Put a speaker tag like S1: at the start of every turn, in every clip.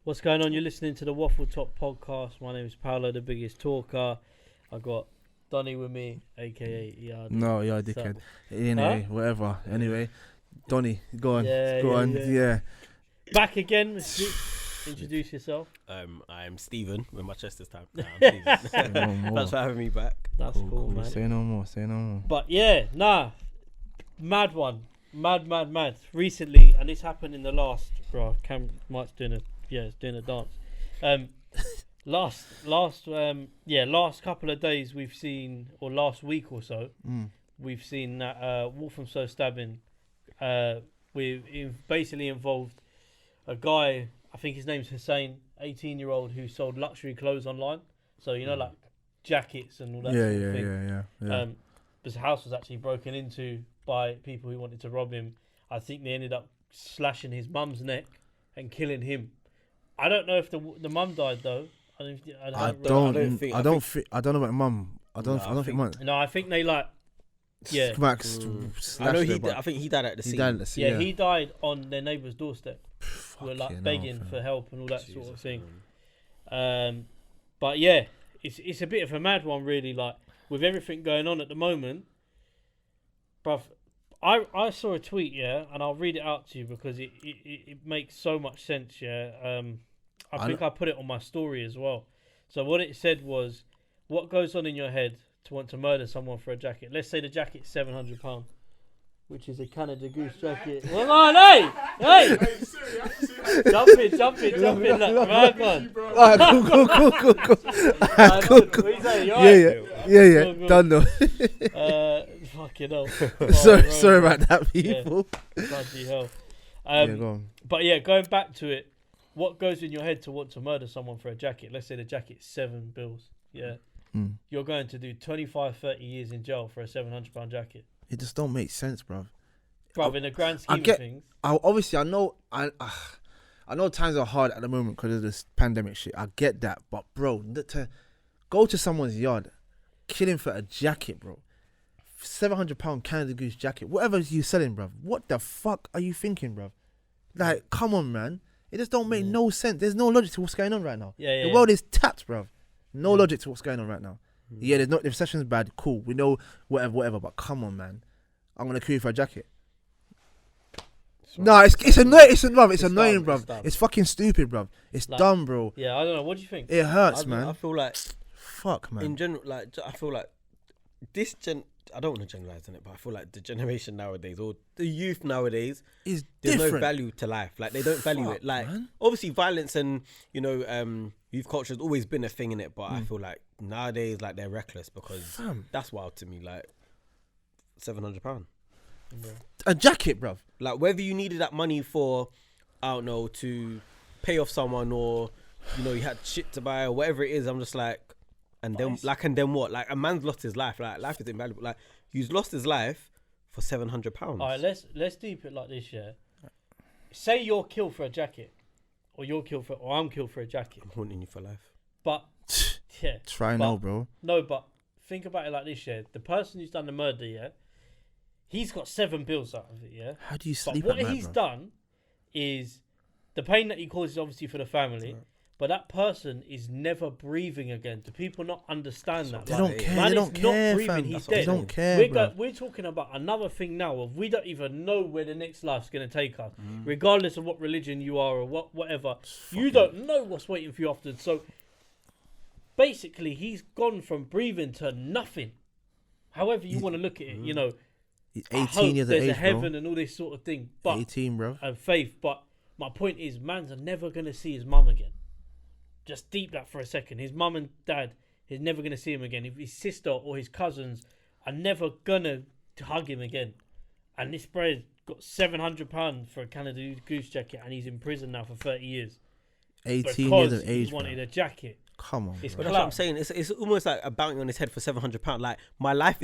S1: What's going on? You're listening to the Waffletop podcast. My name is Paulo, the biggest talker. I got Donny with me, aka Yard.
S2: No, yeah, dickhead. Anyway, whatever. Anyway, Donny, go on. Yeah.
S1: Back again. Introduce yourself.
S3: I'm Stephen with my chest this time. No, I'm Stephen. Thanks for having me back.
S1: That's cool, man.
S2: Say no more.
S1: But yeah, mad one. Mad. Recently, and this happened in the last, Mike's doing a dance. Last couple of days we've seen, or last week or so, we've seen that Walthamstow stabbing. We've basically involved a guy, I think his name's Hussein, 18-year-old, who sold luxury clothes online. So, like jackets and all that sort of thing.
S2: Yeah.
S1: His house was actually broken into by people who wanted to rob him. I think they ended up slashing his mum's neck and killing him. I don't know if the mum died though.
S2: I don't know about mum. I don't think mum.
S1: No, I think they
S2: Max.
S3: I know I think he died at the scene.
S1: He died on their neighbour's doorstep. We're begging for help and all that sort of thing. But yeah, it's a bit of a mad one, really. Like with everything going on at the moment, bruv. I saw a tweet, and I'll read it out to you because it makes so much sense, I think I put it on my story as well. So what it said was, what goes on in your head to want to murder someone for a jacket? Let's say the jacket's £700, which is a Canada Goose jacket. Well, on, hey! Jump in, look, right on.
S2: Cool. Yeah. Done though.
S1: Fucking hell.
S2: Sorry about that, people.
S1: Yeah. Bloody hell.
S2: Go on.
S1: But going back to it, what goes in your head to want to murder someone for a jacket? Let's say the jacket's £7. Yeah. You're going to do 25, 30 years in jail for a £700 jacket.
S2: It just don't make sense, bruv.
S1: In the grand scheme of things.
S2: Obviously, I know times are hard at the moment because of this pandemic shit. I get that. But, bro, to go to someone's yard, kill him for a jacket, bro. £700 Canada Goose jacket. Whatever you selling, bruv. What the fuck are you thinking, bruv? Like, come on, man. It just don't make no sense. There's no logic to what's going on right now. The world is tapped, bruv. No logic to what's going on right now. The recession's bad. Cool. We know whatever. But come on, man. I'm gonna kill you for a jacket. No, it's annoying. It's annoying, bruv. It's fucking stupid, bruv. It's dumb, bro.
S1: Yeah, I don't know. What do you think?
S2: It hurts, man.
S3: I feel like,
S2: fuck, man.
S3: In general, I feel like this I don't want to generalize on it, but I feel like the generation nowadays, or the youth nowadays,
S2: is
S3: there's
S2: different.
S3: no value to life. Like they don't value it. Like
S2: man.
S3: Obviously, violence and youth culture has always been a thing in it, but I feel like nowadays, like they're reckless because that's wild to me. Like £700,
S2: a jacket, bruv.
S3: Like whether you needed that money for, I don't know, to pay off someone, or you had shit to buy or whatever it is. I'm just like. And then what? Like a man's lost his life. Like life is invaluable. Like he's lost his life for £700.
S1: All right, let's deep it like this. Say you're killed for a jacket, or I'm killed for a jacket.
S3: I'm haunting you for life.
S1: But
S2: bro.
S1: No, but think about it like this. The person who's done the murder, he's got 7 bills out of it.
S2: How do you sleep?
S1: But what he's done is the pain that he causes, obviously for the family. Right. But that person is never breathing again. Do people not understand that?
S2: They don't care.
S1: Man
S2: They don't care,
S1: not breathing.
S2: fam.
S1: He's
S2: They
S1: dead.
S2: don't care.
S1: We're talking about another thing now of we don't even know where the next life's going to take us. Regardless of what religion you are or whatever. You don't know what's waiting for you afterwards. So basically, he's gone from breathing to nothing. However you want to look at it,
S2: He's 18 years of age,
S1: there's a heaven
S2: bro.
S1: and all this sort of thing. But
S2: 18, bro.
S1: And faith. But my point is, man's never going to see his mum again. Just deep that for a second. His mum and dad, he's never going to see him again. If his sister or his cousins are never going to hug him again. And this bro's got £700 for a Canada Goose jacket and he's in prison now for 30 years.
S2: 18 years of age,
S1: he wanted
S2: bro.
S1: a jacket.
S2: Come on,
S3: but that's what I'm saying. It's almost like a bounty on his head for £700. Like my life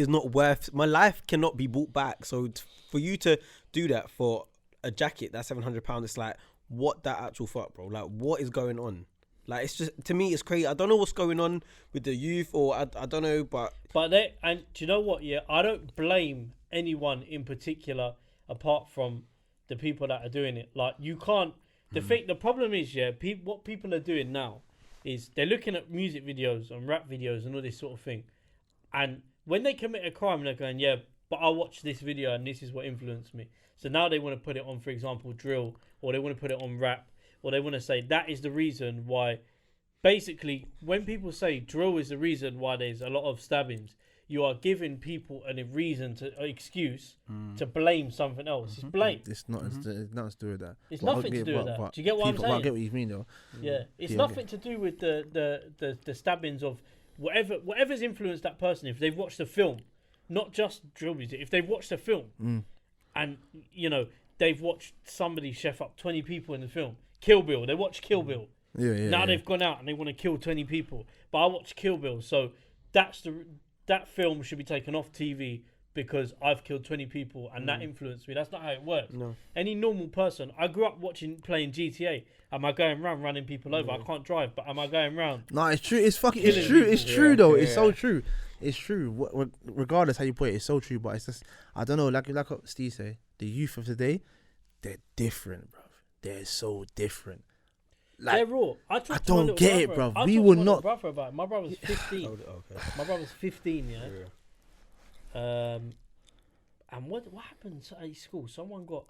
S3: cannot be bought back. So for you to do that for a jacket, that's £700. It's like, what that actual fuck, bro? Like, what is going on? Like, it's just, to me, it's crazy. I don't know what's going on with the youth, or I don't know, but
S1: do you know what? Yeah, I don't blame anyone in particular apart from the people that are doing it. Like, you can't The problem is, what people are doing now is they're looking at music videos and rap videos and all this sort of thing, and when they commit a crime, they're going, yeah, but I watched this video and this is what influenced me. So now they want to put it on, for example, drill, or they want to put it on rap, or they want to say that is the reason why. Basically, when people say drill is the reason why there's a lot of stabbings, you are giving people an excuse to blame something else. It's blame.
S2: It's not. It's nothing to do with that.
S1: It's nothing to do with that. Do you get what I'm saying?
S2: I get what you mean, though.
S1: Yeah, it's nothing to do with the stabbings of whatever's influenced that person. If they've watched the film, not just drill music. If they've watched the film, and they've watched somebody chef up 20 people in the film, Kill Bill. They watch Kill Bill. Now they've gone out and they want to kill 20 people. But I watched Kill Bill, so that film should be taken off TV because I've killed 20 people and that influenced me. That's not how it works. No. Any normal person, I grew up playing GTA. Am I going around running people over? I can't drive, but am I going around?
S2: No, it's true. It's fucking. It's true. It's true though. It's so true. It's true. Regardless how you put it, it's so true. But it's just, I don't know. Like what Steve say, the youth of today, they're different, bro. They're so different. Like,
S1: they're raw. I
S2: don't get it, bro.
S1: We will not. Brother about it. My brother's 15.
S3: Okay.
S1: My brother's 15. And what happened at his school? Someone got.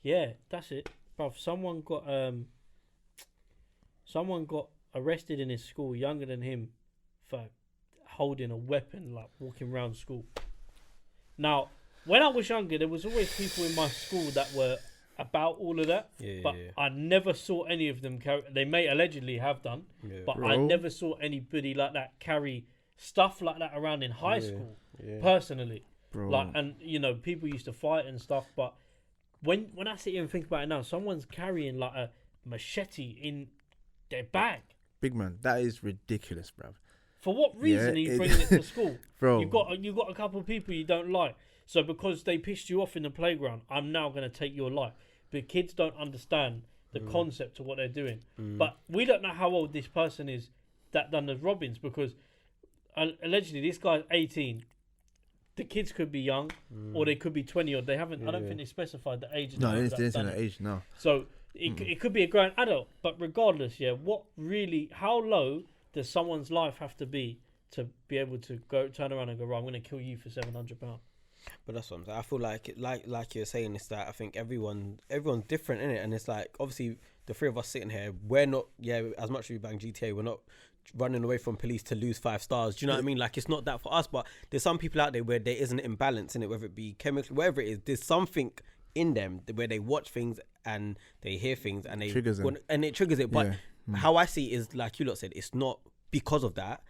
S1: Yeah, that's it, bro. Someone got arrested in his school, younger than him, for holding a weapon, like walking around school. Now, when I was younger, there was always people in my school that were about all of that, but I never saw any of them carry. They may allegedly have done, but I never saw anybody like that carry stuff like that around in high school. Personally, like, and people used to fight and stuff. But when I sit here and think about it now, someone's carrying like a machete in their bag.
S2: Big man, that is ridiculous, bruv.
S1: For what reason are you bringing it to school?
S2: Bro,
S1: you've got a couple of people you don't like. So because they pissed you off in the playground, I'm now going to take your life. But kids don't understand the concept of what they're doing. But we don't know how old this person is that done the robbings, because allegedly this guy's 18. The kids could be young, or they could be 20, or they haven't. I don't think they specified the age.
S2: No, they didn't say the age. No.
S1: So it could be a grown adult. But regardless, how low does someone's life have to be able to turn around and go, right, I'm going to kill you for £700?
S3: But that's what I'm saying. I feel like you're saying, is that I think everyone's different in it, and it's like, obviously the three of us sitting here, we're not as much as we bang GTA, we're not running away from police to lose 5 stars. Do you know what I mean? Like, it's not that for us, but there's some people out there where there isn't an imbalance in it, whether it be chemically, whatever it is. There's something in them where they watch things and they hear things and it triggers it. But how I see it is, like you lot said, it's not because of that.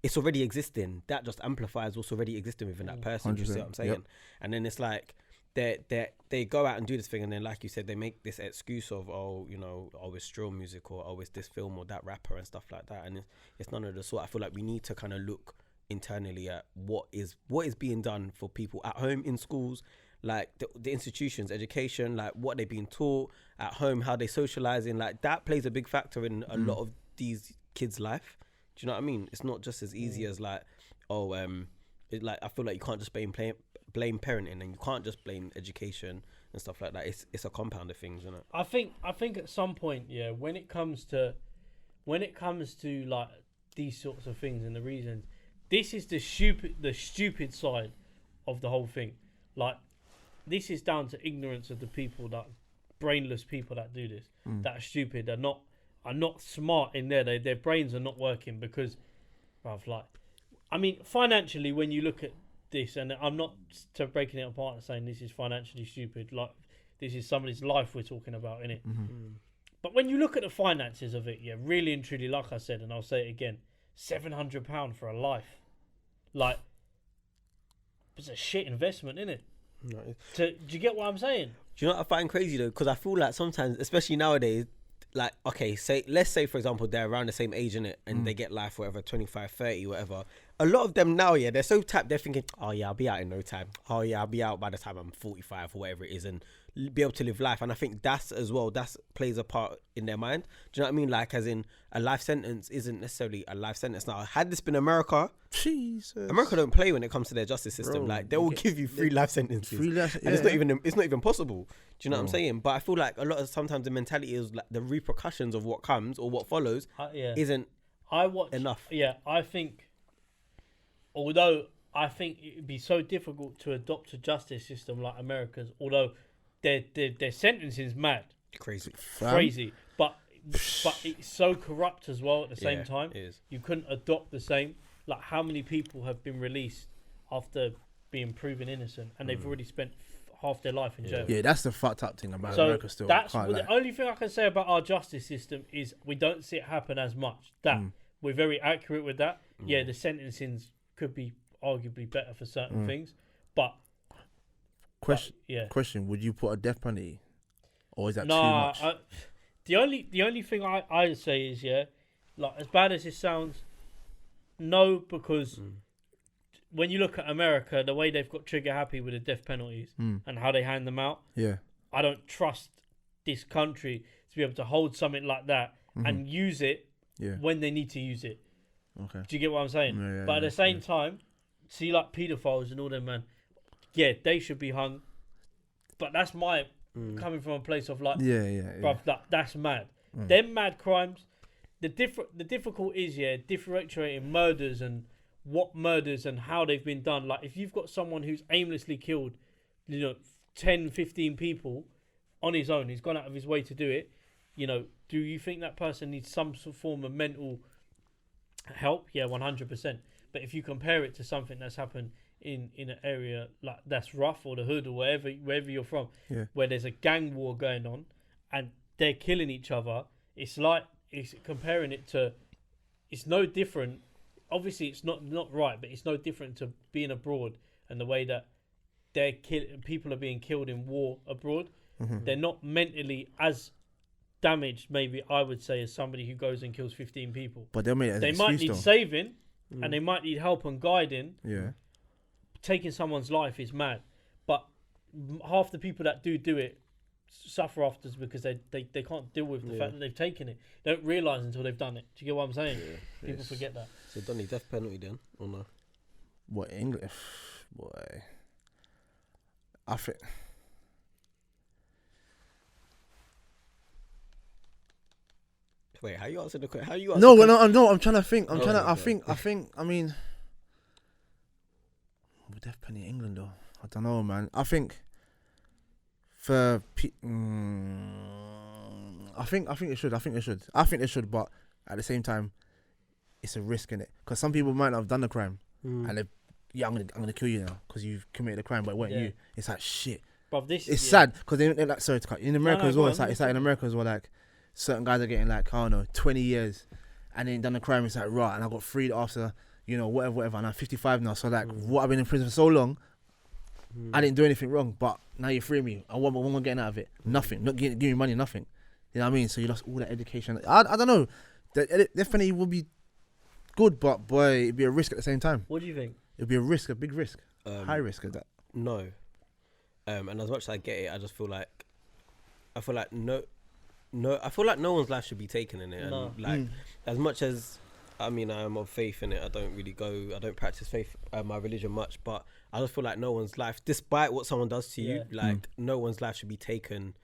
S3: It's already existing. That just amplifies what's already existing within that person. Do you see what I'm saying? Yep. And then it's like they go out and do this thing, and then, like you said, they make this excuse of it's drill music, or it's this film or that rapper and stuff like that. And it's none of the sort. I feel like we need to kind of look internally at what is being done for people at home, in schools, like the institutions, education, like what they're being taught at home, how they socializing. Like, that plays a big factor in a lot of these kids' life. Do you know what I mean? It's not just as easy as like, I feel like you can't just blame parenting, and you can't just blame education and stuff like that. It's a compound of things, isn't it?
S1: I think at some point, when it comes to like these sorts of things and the reasons, this is the stupid side of the whole thing. Like, this is down to ignorance of the people, that brainless people that do this, that are stupid, are not smart in there. Their brains are not working, because, financially, when you look at this, and I'm not breaking it apart and saying this is financially stupid, like, this is somebody's life we're talking about, innit? But when you look at the finances of it, really and truly, like I said, and I'll say it again, £700 for a life, like, it's a shit investment, innit?
S3: No.
S1: Do you get what I'm saying?
S3: Do you know what I find crazy though? Because I feel like sometimes, especially nowadays, like, okay, let's say for example they're around the same age, innit, and they get life, whatever, 25, 30, whatever. A lot of them now, they're so tapped, they're thinking, oh yeah, I'll be out in no time. Oh yeah, I'll be out by the time I'm 45 or whatever it is. And be able to live life. And I think that's as well, that's plays a part in their mind. Do you know what I mean? Like, as in, a life sentence isn't necessarily a life sentence. Now, had this been America,
S2: Jesus.
S3: America don't play when it comes to their justice system.
S2: Bro,
S3: like, they will give you 3 life sentences. And it's not even possible. Do you know what I'm saying? But I feel like sometimes the mentality is like the repercussions of what comes or what follows isn't enough.
S1: Yeah, I think, although I think it would be so difficult to adopt a justice system like America's, although their sentencing's mad,
S3: Crazy.
S1: but it's so corrupt as well at the same time.
S3: It is.
S1: You couldn't adopt the same. Like, how many people have been released after being proven innocent, and they've already spent half their life in jail?
S2: Yeah, that's the fucked up thing about
S1: So
S2: America still.
S1: that's the only thing I can say about our justice system is we don't see it happen as much. We're very accurate with that. Yeah, the sentencings could be arguably better for certain things, but
S2: question: would you put a death penalty, or is that too
S1: nah,
S2: much?
S1: the only thing I say is, like, as bad as it sounds, no, because when you look at America, the way they've got trigger happy with the death penalties and how they hand them out, I don't trust this country to be able to hold something like that and use it when they need to use it.
S2: Okay.
S1: Do you get what I'm saying? But at the same time, see, like, pedophiles and all them, man, they should be hung. But that's my coming from a place of like, bruv, that's mad. Them mad crimes. The difficult is differentiating murders and what murders and how they've been done. Like, if you've got someone who's aimlessly killed, 10, 15 people on his own, he's gone out of his way to do it. Do you think that person needs some sort of form of mental help? Yeah, 100%. But if you compare it to something that's happened in an area like that's rough, or the hood, or wherever you're from, where there's a gang war going on and they're killing each other, it's comparing it to, it's no different. Obviously, it's not right, but it's no different to being abroad and the way that people are being killed in war abroad. They're not mentally as damaged, maybe I would say, as somebody who goes and kills 15 people.
S2: But they
S1: might need saving, and they might need help and guiding.
S2: Yeah.
S1: Taking someone's life is mad, but half the people that do it suffer afterwards because they can't deal with the fact that they've taken it. They don't realise until they've done it. Do you get what I'm saying? People forget that.
S3: So, Donny, death penalty then, or no?
S2: What, English? Boy. I think...
S3: Wait, how you answer the question? How you answer?
S2: No, I'm trying to think. I mean, death penalty in England though. I don't know, man. I think for I think it should. I think it should. But at the same time, it's a risk in it, because some people might not have done the crime, and I'm gonna kill you now because you've committed a crime, but it weren't you. It's like shit.
S1: But
S2: it's sad because they're like, sorry to cut. In America as well, it's like in America as well, like certain guys are getting like, I don't know, 20 years, and then done the crime. It's like, right, and I got freed after, whatever, and I'm 55 now. So like, what, I've been in prison for so long, I didn't do anything wrong, but now you're freeing me. And what am I getting out of it? Nothing. Not giving me money, nothing. You know what I mean? So you lost all that education. I don't know. Definitely would be good, but boy, it'd be a risk at the same time.
S1: What do you think?
S2: It'd be a risk, a big risk, high risk of that.
S3: No. And as much as I get it, I feel like no one's life should be taken in it.
S1: No.
S3: And as much as, I mean, I am of faith in it, I don't practice faith, my religion much, but I just feel like no one's life, despite what someone does to you, no one's life should be taken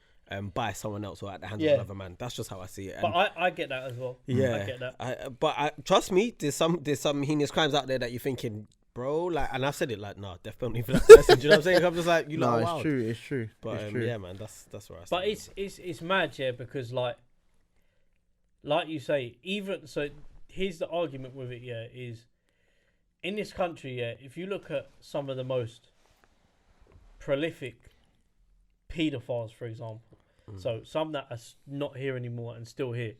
S3: by someone else or at the hands of another man. That's just how I see it.
S1: But I get that as well.
S3: Yeah,
S1: I get that.
S3: But trust me, there's some heinous crimes out there that you're thinking, bro, like, and I've said it, like, nah, death penalty for that person. Do you know what I'm saying? I'm just like,
S2: it's true.
S3: But
S2: it's true.
S3: Yeah, man, that's where I stand.
S1: But it's mad, because like you say, even so, here's the argument with it. Is in this country, if you look at some of the most prolific paedophiles, for example, so some that are not here anymore and still here.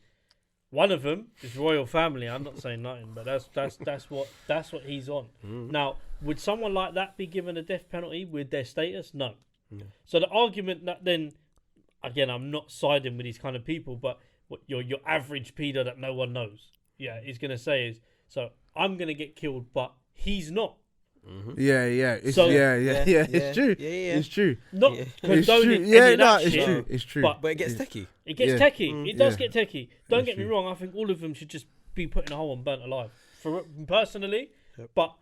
S1: One of them is royal family. I'm not saying nothing, but that's what he's on. Now, would someone like that be given a death penalty with their status? No. So the argument that then, again, I'm not siding with these kind of people, but what your average pedo that no one knows, is going to say is, so I'm going to get killed, but he's not.
S2: Yeah. It's,
S1: So-
S2: It's true.
S3: Yeah.
S2: It's true.
S1: Not
S3: Yeah.
S2: It's
S1: condoning
S2: true. Yeah,
S1: any of
S2: no,
S1: that
S2: it's
S1: shit,
S2: true. It's true.
S3: But it gets techie.
S1: It gets
S2: Yeah.
S1: techie. It does
S2: Yeah.
S1: get techie. Don't
S2: It's
S1: get me
S2: true.
S1: wrong. I think all of them should just be put in a hole and burnt alive. For personally,
S3: Yep.
S1: but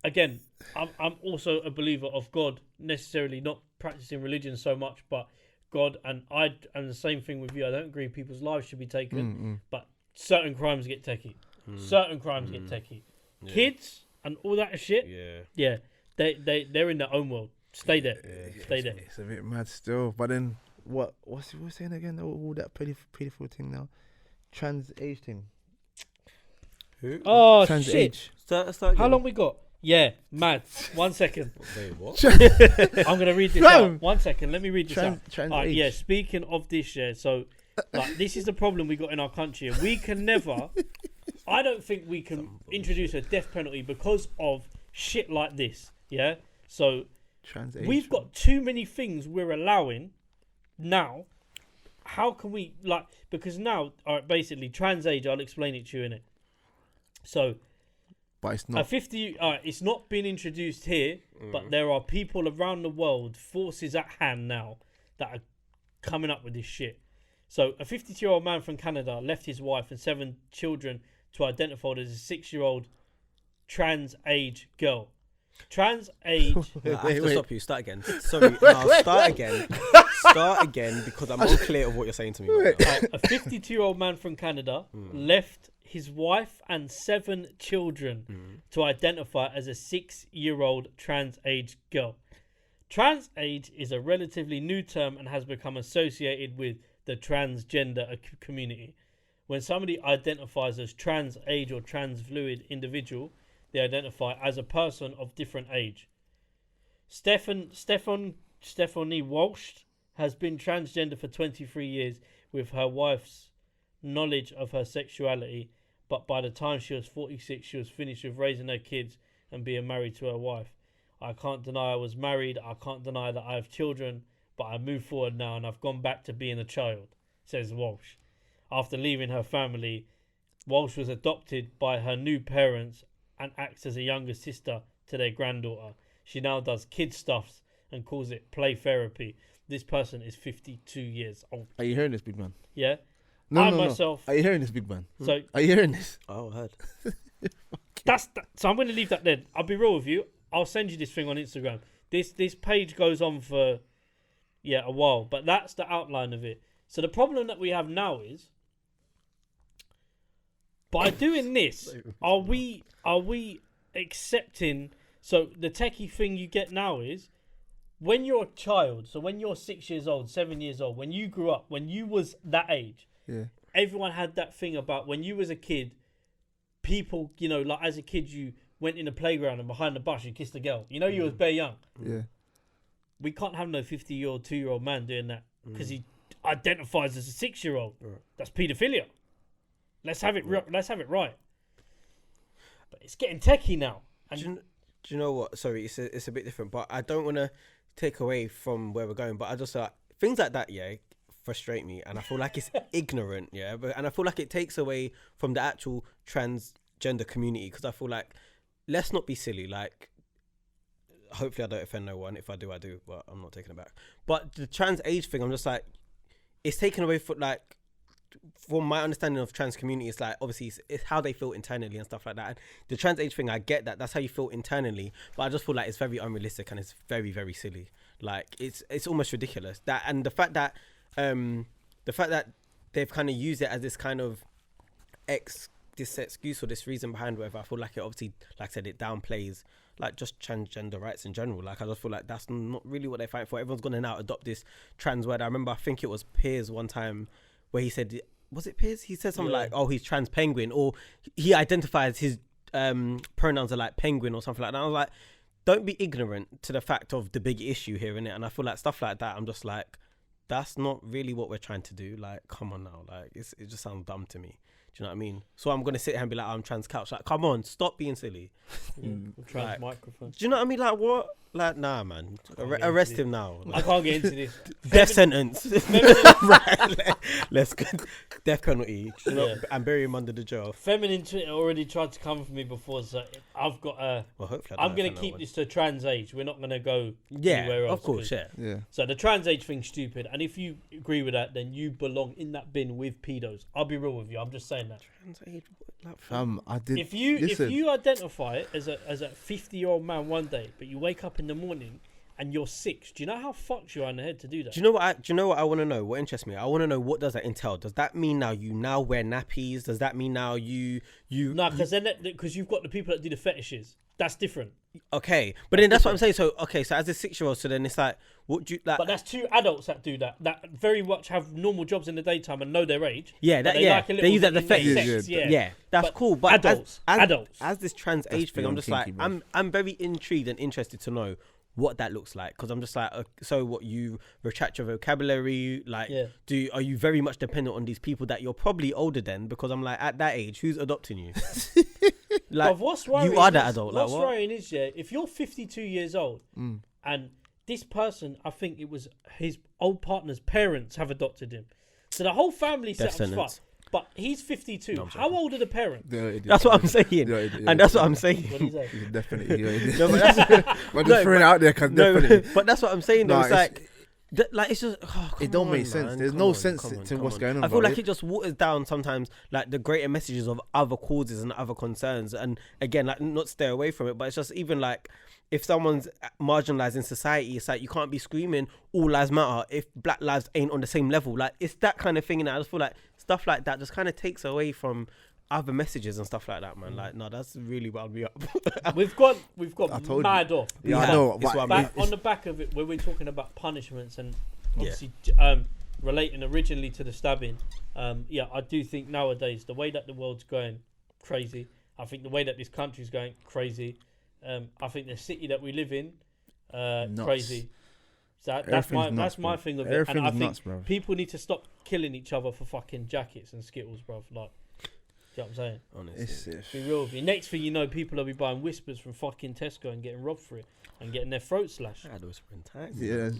S1: again, I'm also a believer of God. Necessarily not practicing religion so much, but God and the same thing with you. I don't agree people's lives should be taken, but certain crimes get techie. Certain crimes get techie.
S3: Yeah.
S1: Kids and all that shit.
S3: Yeah.
S1: They're in their own world. Stay there. Stay there.
S2: It's a bit mad still. But then what's he saying again? All that pedophile thing now. Trans age thing.
S3: Who?
S1: Oh
S2: Trans
S1: shit!
S2: age.
S3: Start
S1: How
S3: again.
S1: long we got? Yeah, mad. 1 second.
S3: Wait, what?
S1: I'm gonna read this
S2: Fam.
S1: out. 1 second. Let me read this out.
S2: Trans
S1: Alright,
S2: age.
S1: yeah. Speaking of this, yeah. So, like, this is the problem we got in our country. We can never. I don't think we can introduce a death penalty because of shit like this. Yeah. So
S2: Trans age.
S1: we've got too many things we're allowing now. How can we because now, alright, basically trans age. I'll explain it to you in it. So.
S2: But it's
S1: A
S2: not.
S1: 50, it's not been introduced here, but there are people around the world, forces at hand now, that are coming up with this shit. So, a 52-year-old man from Canada left his wife and 7 children to identify as a 6-year-old trans age girl. Trans age.
S3: I have to
S2: wait.
S3: stop you. Start again. Sorry. No, start again. Start again because I'm unclear of what you're saying to me right now.
S1: A 52-year-old man from Canada left his wife and 7 children to identify as a 6-year-old trans age girl. Trans age is a relatively new term and has become associated with the transgender community. When somebody identifies as trans age or trans fluid individual, they identify as a person of different age. Stephanie Walsh has been transgender for 23 years with her wife's knowledge of her sexuality, but by the time she was 46, she was finished with raising her kids and being married to her wife. I can't deny I was married. I can't deny that I have children, but I moved forward now and I've gone back to being a child, says Walsh. After leaving her family, Walsh was adopted by her new parents and acts as a younger sister to their granddaughter. She now does kid stuffs and calls it play therapy. This person is 52 years old.
S2: Are you hearing this, big man?
S1: Yeah?
S2: No,
S1: I
S2: no,
S1: myself.
S2: no. Are you hearing this, big man?
S1: So
S2: Are you hearing this?
S3: Oh, I heard.
S1: so I'm going to leave that there. I'll be real with you. I'll send you this thing on Instagram. This page goes on for a while, but that's the outline of it. So the problem that we have now is by doing this, are we accepting? So the techie thing you get now is when you're a child. So when you're 6 years old, 7 years old, when you grew up, when you was that age, everyone had that thing about when you was a kid. People, like as a kid, you went in the playground and behind the bus you kissed a girl. You was bare young.
S2: Yeah.
S1: We can't have no 50-year-old, 2-year-old man doing that because he identifies as a 6-year-old.
S3: Right.
S1: That's paedophilia. Let's have it. Let's have it right. But it's getting techie now. And
S3: Do you know what? Sorry, it's a bit different, but I don't want to take away from where we're going. But I just things like that, frustrate me, and I feel like it's ignorant, and I feel like it takes away from the actual transgender community because I feel like let's not be silly. Like, hopefully, I don't offend no one. If I do, I do, but I'm not taking it back. But the trans age thing, I'm just like, it's taken away from my understanding of trans community. It's like obviously it's how they feel internally and stuff like that. And the trans age thing, I get that. That's how you feel internally, but I just feel like it's very unrealistic and it's very, very silly. Like it's almost ridiculous. That and the fact that they've kind of used it as this kind of this excuse or this reason behind whatever. I feel like it obviously, like I said, it downplays like just transgender rights in general. Like I just feel like that's not really what they're fighting for. Everyone's gonna now adopt this trans word. I remember, I think it was Piers one time where he said, was it Piers? He said something like, "Oh, he's trans penguin," or he identifies his pronouns are like penguin or something like that. And I was like, don't be ignorant to the fact of the big issue here, innit? And I feel like stuff like that, I'm just like, that's not really what we're trying to do. Like, come on now. Like, it just sounds dumb to me. Do you know what I mean? So I'm going to sit here and be like, I'm trans couch. Like, come on, stop being silly.
S1: trans
S3: like,
S1: microphone.
S3: Do you know what I mean? Like, what? Like, nah, man.
S1: into
S3: Arrest
S1: this.
S3: him now.
S1: I can't get into this.
S3: Death sentence.
S1: Feminine,
S3: Right. Let's go. Death penalty.
S1: Yeah.
S3: And bury him under the jail.
S1: feminine Twitter already tried to come for me before, so I've got
S3: Well, hopefully
S1: I'm going to keep this to trans age. We're not going to go anywhere
S3: Yeah,
S1: else.
S3: of course,
S1: 'cause-
S3: yeah.
S2: Yeah.
S1: So the trans age thing's stupid, and if you agree with that, then you belong in that bin with pedos. I'll be real with you. I'm just saying that.
S2: I did.
S1: If you
S2: listen,
S1: identify it as a 50-year-old man one day, but you wake up in the morning and you're 6, do you know how fucked you are in the head to do that?
S3: Do you know what I want to know? What interests me? I want to know, what does that entail? Does that mean now you now wear nappies? Does that mean now you
S1: No, because you've got the people that do the fetishes. That's different.
S3: okay? But then that's what I'm saying. So okay, so as a 6-year-old, so then it's like, what do you like?
S1: But that's 2 adults that do that. That very much have normal jobs in the daytime and know their age.
S3: Yeah,
S1: but
S3: that yeah.
S1: like a
S3: They
S1: little
S3: use that
S1: bit
S3: the
S1: in their
S3: fetish.
S1: sex,
S3: Yeah, that's
S1: But
S3: cool. But
S1: adults, adults.
S3: as this trans age thing, I'm
S2: beyond
S3: just like,
S2: kinky, bro.
S3: I'm very intrigued and interested to know what that looks like, because I'm just like, so what, you retract your vocabulary, like,
S1: Yeah.
S3: are you very much dependent on these people that you're probably older than? Because I'm like, at that age, who's adopting you? Like,
S1: But what's worrying
S3: you are that
S1: is-
S3: adult. Like,
S1: What's
S3: what?
S1: worrying is, if you're 52 years old and this person, I think it was his old partner's parents have adopted him, so the whole family
S3: Death
S1: set up
S3: sentence.
S1: fuck. But he's 52.
S3: No, I'm
S1: How old are the parents?
S3: That's what I'm saying, and that's what I'm saying.
S1: What do you say?
S2: Definitely.
S3: No, but that's,
S2: We're just throwing it out there because definitely.
S3: but that's what I'm saying. Though.
S2: Nah,
S3: it's like, like it's just,
S2: it don't make sense. There's no sense to what's going on.
S3: I feel
S2: bro.
S3: like it just waters down sometimes, like the greater messages of other causes and other concerns. And again, like, not stay away from it, but it's just even like, if someone's marginalized in society, it's like, you can't be screaming all lives matter if black lives ain't on the same level. Like, it's that kind of thing. And I just feel like stuff like that just kind of takes away from other messages and stuff like that, man. Like, no, that's really wound me up.
S1: We've got
S2: I told
S1: mad off.
S2: Yeah, I
S3: Yeah,
S2: know.
S3: it's
S2: But
S3: what I mean.
S1: Back, on the back of it, when we're talking about punishments and
S3: Yeah.
S1: obviously relating originally to the stabbing, I do think nowadays the way that the world's going crazy. I think the way that this country's going crazy. I think the city that we live in,
S2: Nuts.
S1: crazy. So that's
S2: Everything's nuts,
S1: that's my
S2: bro.
S1: thing of it. And I
S2: Everything's
S1: think
S2: nuts, bro.
S1: people need to stop killing each other for fucking jackets and Skittles, bro. Like, do you know what I'm saying?
S3: Honestly.
S1: Be real with you. Next thing you know, people will be buying Whispers from fucking Tesco and getting robbed for it and getting their throat slashed.
S3: I had those in time.
S2: Yeah.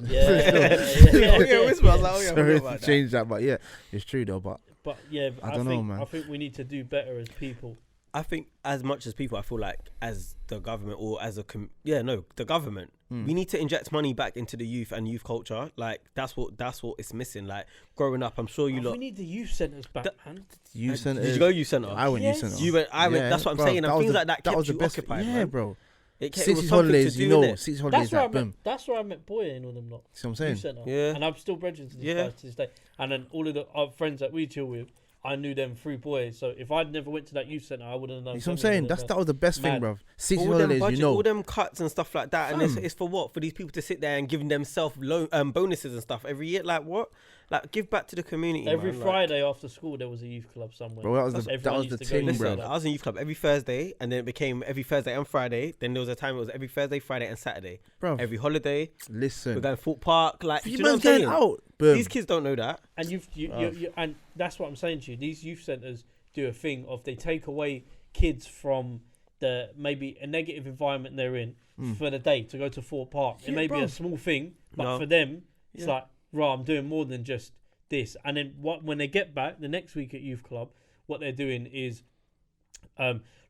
S3: Yeah, Whisper. I was like, oh, yeah, I
S2: Sorry
S3: forgot
S2: to
S3: about that.
S2: change that, but yeah, it's true though. But
S1: But yeah,
S2: I don't know, man.
S1: I think we need to do better as people.
S3: I think as much as people, I feel like as the government or as the government, we need to inject money back into the youth and youth culture. Like, that's what it's missing. Like, growing up, I'm sure you
S1: We
S3: lot.
S1: need the youth centres back, man.
S2: you sent
S3: Did you go youth centre?
S2: I went
S1: Yes.
S2: you sent
S3: You went. I went.
S2: Yeah,
S3: That's what I'm
S2: bro,
S3: saying. And
S2: was
S3: things
S2: the-
S3: like that kept
S2: was the
S3: you
S2: best.
S3: occupied,
S2: Yeah,
S3: man.
S2: bro.
S3: It was
S2: 60s
S3: something
S2: holidays,
S3: to
S2: you
S3: do,
S2: know.
S3: innit?
S2: 60s
S1: That's
S2: holidays,
S1: where I
S2: like boom.
S1: met. That's where I met Boy and all them lot.
S2: See what I'm
S1: Youth
S2: saying?
S1: centre.
S3: Yeah.
S1: And I'm still brethren to these
S3: Yeah.
S1: guys to this day. And then all of the our friends that we chill with, I knew them through Boy. So if I'd never went to that youth centre, I wouldn't have known.
S2: You see what I'm
S1: them,
S2: saying?
S1: wouldn't have
S2: That was the best thing,
S1: Mad.
S2: bro. 60s
S3: All them
S2: holidays,
S3: budget,
S2: you know.
S3: all them cuts and stuff like that, and
S2: Fam.
S3: it's for what? For these people to sit there and giving themselves bonuses and stuff every year. Like, what? Like, give back to the community.
S1: Every
S3: man.
S1: Friday after school, there was a youth club somewhere.
S2: Bro, that was
S1: That's
S2: the
S1: everyone used to go
S2: thing,
S1: youth
S2: bro.
S3: Listen,
S1: club.
S3: I was in youth club every Thursday, and then it became every Thursday and Friday. Then there was a time it was every Thursday, Friday, and Saturday.
S2: Bro,
S3: Every holiday, we're
S2: listen.
S3: going Fort Park. Like, do
S2: You
S3: you know what I'm
S2: man's getting
S3: saying?
S2: out. Boom.
S3: These kids don't know that.
S1: And and that's what I'm saying to you. These youth centres do a thing of they take away kids from the maybe a negative environment they're in for the day to go to Fort Park. It
S2: Yeah,
S1: may be
S2: bro.
S1: a small thing, but
S3: No.
S1: for them, it's
S3: Yeah.
S1: like, right, I'm doing more than just this. And then when they get back the next week at youth club, what they're doing is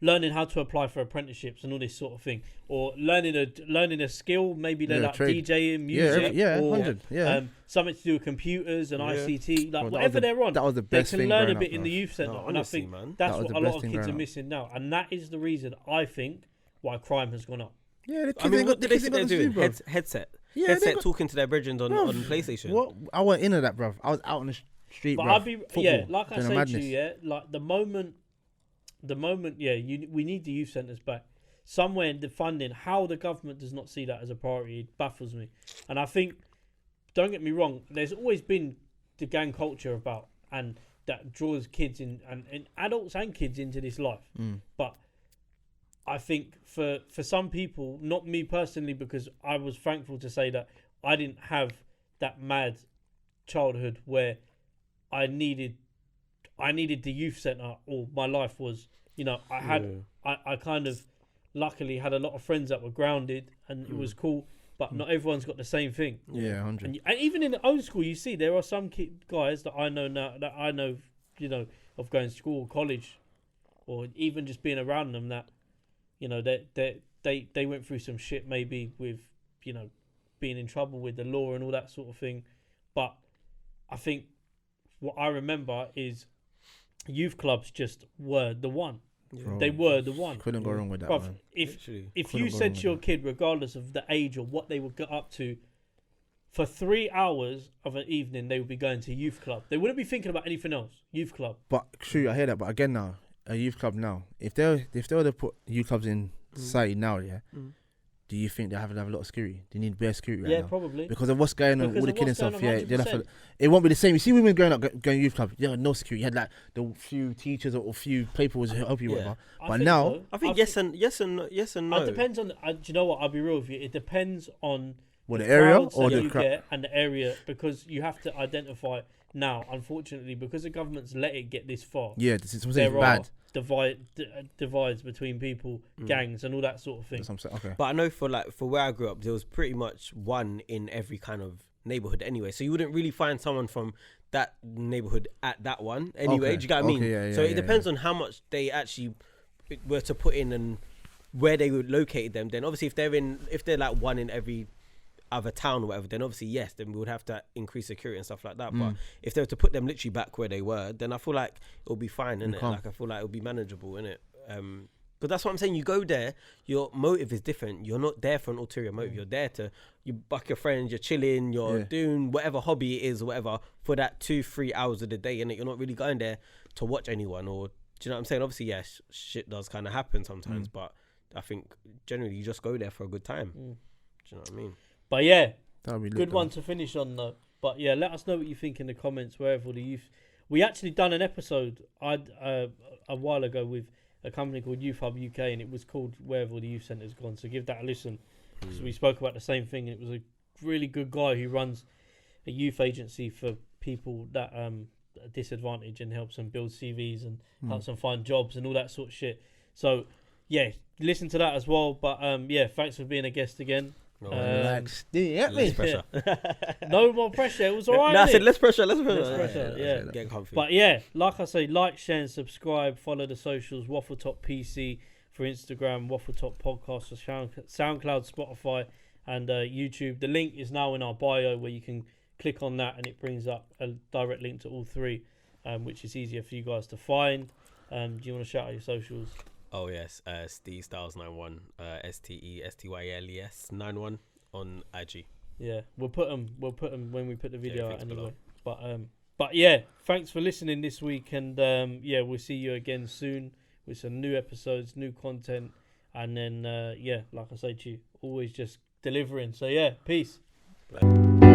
S1: learning how to apply for apprenticeships and all this sort of thing, or learning a skill. Maybe they're
S2: Yeah,
S1: like
S2: trade.
S1: DJing, music,
S2: Yeah,
S1: or
S2: 100. Yeah.
S1: something to do with computers and
S3: Yeah.
S1: ICT, like
S2: Bro, that
S1: whatever
S2: was the-
S1: they're on.
S2: that was the
S1: They
S2: best
S1: can
S2: thing
S1: learn a
S2: growing
S1: bit
S2: up,
S1: in
S2: bro.
S1: the youth centre,
S3: No,
S1: and I
S3: honestly,
S1: think
S3: man.
S1: that's
S2: That was
S1: what
S2: the
S1: a lot
S2: best
S1: of
S2: thing
S1: kids are
S2: growing up.
S1: missing now, and that is the reason I think why crime has gone up.
S2: Yeah, the kids
S3: I mean,
S2: ain't
S3: what
S2: got
S3: did
S2: the
S3: they
S2: kids
S3: sit
S2: ain't
S3: there
S2: got to
S3: doing?
S2: do, bro.
S3: Headset.
S2: Yeah,
S3: Headset
S2: they got-
S3: talking to their brethren on
S2: Bruv,
S3: PlayStation.
S2: What? I went into that, bro. I was out on the street,
S1: But
S2: bro.
S1: I'd be like I say
S2: madness.
S1: to you, like the moment, we need the youth centres back. Somewhere in the funding, how the government does not see that as a priority, it baffles me. And I think, don't get me wrong, there's always been the gang culture about, and that draws kids in, and adults and kids into this life. But I think for some people, not me personally, because I was thankful to say that I didn't have that mad childhood where I needed the youth centre, or my life was, I had, I kind of luckily had a lot of friends that were grounded, and it was cool. But not everyone's got the same thing.
S2: Yeah, 100.
S1: And even in the old school, you see there are some guys that I know now of going to school or college, or even just being around them that, they went through some shit maybe with, being in trouble with the law and all that sort of thing. But I think what I remember is youth clubs just were the one.
S2: Bro,
S1: They were the one.
S2: Couldn't go wrong with that,
S1: Bruv,
S2: man.
S1: if
S2: Couldn't
S1: you
S2: go
S1: said
S2: wrong
S1: to
S2: with
S1: your
S2: that.
S1: kid, regardless of the age or what they would get up to, for 3 hours of an evening, they would be going to youth club. They wouldn't be thinking about anything else. Youth club.
S2: But true, I hear that. But again, now a youth club now, if they were to put youth clubs in society now, yeah, do you think they have to have a lot of security? They need bare security right
S1: Yeah,
S2: now
S1: probably.
S2: because of what's going on,
S1: Because
S2: all the
S1: of
S2: killing
S1: what's going
S2: stuff.
S1: on,
S2: Yeah, they'll have to,
S1: 100%.
S2: it won't be the same. You see women going youth club, yeah, no security. You had like the few teachers or few people who help you, whatever.
S1: I
S2: But
S1: think
S2: now,
S1: so.
S3: I think yes and no.
S1: It depends on. Do you know what? I'll be real with you. It depends on
S2: what the area
S1: crowds
S2: or
S1: that
S2: the
S1: you
S2: crowd.
S1: get and the area, because you have to identify now. Unfortunately, because the government's let it get this far,
S2: Yeah, this is
S1: there are
S2: bad.
S1: divides between people, gangs, and all that sort of thing.
S2: That's what I'm saying. Okay.
S3: But I know for where I grew up, there was pretty much one in every kind of neighborhood anyway. So you wouldn't really find someone from that neighborhood at that one anyway.
S2: Okay.
S3: Do you get what I mean?
S2: Okay, yeah,
S3: so
S2: yeah,
S3: it depends on how much they actually were to put in and where they would locate them. Then obviously if they're like one in every other town or whatever, then obviously yes, then we would have to increase security and stuff like that. But if they were to put them literally back where they were, then I feel like it'll be fine, innit?
S2: calm.
S3: Like I feel like it'll be manageable, innit? But that's what I'm saying. You go there, your motive is different. You're not there for an ulterior motive. You're there you buck your friends, you're chilling, you're doing whatever hobby it is or whatever for that 2-3 hours of the day, innit? You're not really going there to watch anyone, or do you know what I'm saying? Obviously, yes, shit does kind of happen sometimes, but I think generally you just go there for a good time. Do you know what I mean?
S1: But yeah,
S2: That'll be lit,
S1: good
S2: though.
S1: one to finish on though. But yeah, let us know what you think in the comments wherever the youth. We actually done an episode a while ago with a company called Youth Hub UK, and it was called Wherever All the Youth Centre's Gone. So give that a listen. So we spoke about the same thing, and it was a really good guy who runs a youth agency for people that are disadvantaged and helps them build CVs and helps them find jobs and all that sort of shit. So yeah, listen to that as well. But yeah, thanks for being a guest again.
S2: Relax. Yeah,
S3: Less pressure.
S1: No more pressure. It was alright.
S3: No, I said
S1: innit?
S3: less pressure.
S1: Less pressure, yeah.
S3: Get comfy.
S1: But yeah, like I say, like, share, and subscribe. Follow the socials. Waffletop PC for Instagram. Waffletop Podcast for SoundCloud, Spotify, and YouTube. The link is now in our bio, where you can click on that, and it brings up a direct link to all three, which is easier for you guys to find. Do you want to shout out your socials?
S3: Oh yes, Steve Styles 91, STESTYLES 91 on IG.
S1: Yeah, we'll put them when we put the video out
S3: links
S1: anyway.
S3: below.
S1: But yeah, thanks for listening this week, and yeah, we'll see you again soon with some new episodes, new content, and then yeah, like I say to you, always just delivering. So yeah, peace.
S3: Bye.